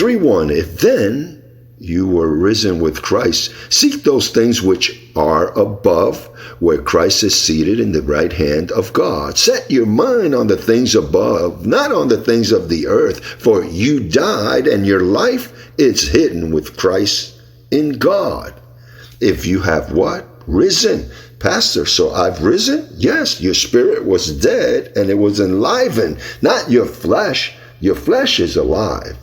3:1, if then you were risen with Christ, seek those things which are above, where Christ is seated in the right hand of God. Set your mind on the things above, not on the things of the earth, for you died and your life is hidden with Christ in God. If you have what? Risen. Pastor, so I've risen? Yes, your spirit was dead and it was enlivened, not your flesh. Your flesh is alive,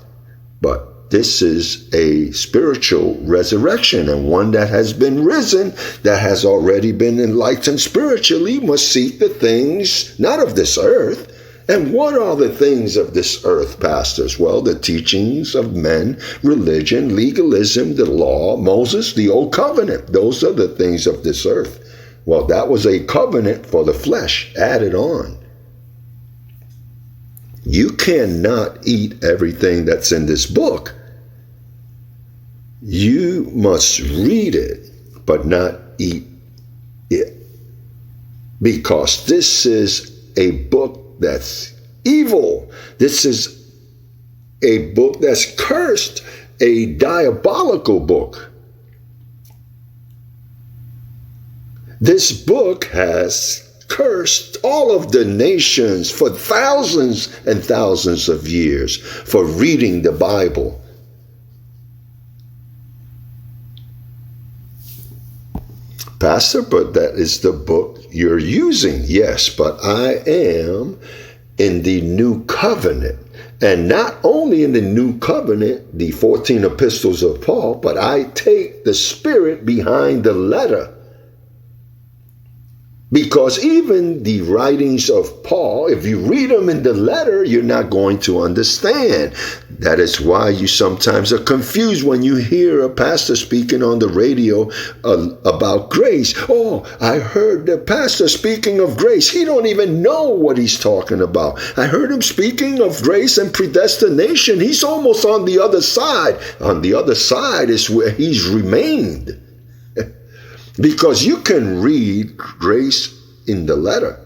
but this is a spiritual resurrection, and one that has been risen, that has already been enlightened spiritually, must seek the things not of this earth. And what are the things of this earth, pastors? Well, the teachings of men, religion, legalism, the law, Moses, the old covenant. Those are the things of this earth. Well, that was a covenant for the flesh added on. You cannot eat everything that's in this book. You must read it, but not eat it. Because this is a book that's evil. This is a book that's cursed, a diabolical book. This book has cursed all of the nations for thousands and thousands of years for reading the Bible. Pastor, but that is the book you're using. Yes, but I am in the new covenant. And not only in the new covenant, the 14 epistles of Paul, but I take the spirit behind the letter. Because even the writings of Paul, if you read them in the letter, you're not going to understand. That is why you sometimes are confused when you hear a pastor speaking on the radio about grace. Oh, I heard the pastor speaking of grace. He don't even know what he's talking about. I heard him speaking of grace and predestination. He's almost on the other side. On the other side is where he's remained. Because you can read grace in the letter.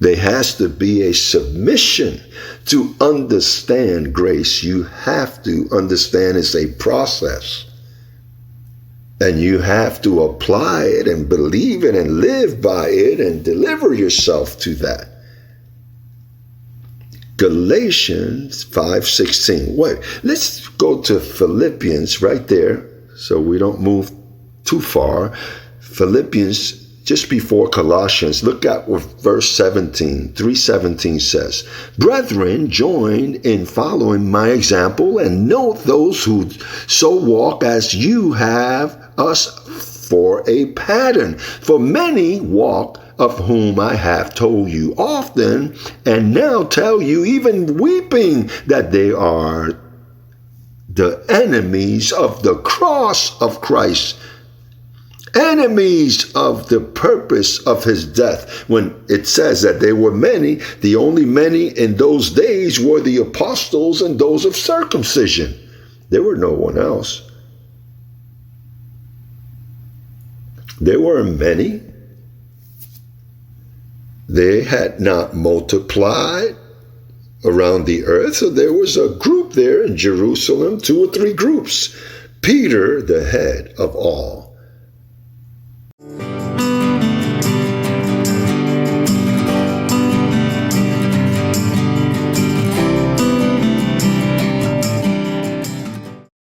There has to be a submission to understand grace. You have to understand it's a process. And you have to apply it and believe it and live by it and deliver yourself to that. Galatians 5:16. Wait, let's go to Philippians right there, so we don't move too far. Philippians, just before Colossians, look at what verse 17, 3:17 says. Brethren, join in following my example and note those who so walk as you have us for a pattern. For many walk, of whom I have told you often, and now tell you, even weeping, that they are the enemies of the cross of Christ, enemies of the purpose of his death. When it says that there were many, the only many in those days were the apostles and those of circumcision. There were no one else. There were many. They had not multiplied around the earth, so there was a group there in Jerusalem, 2 or 3 groups. Peter, the head of all,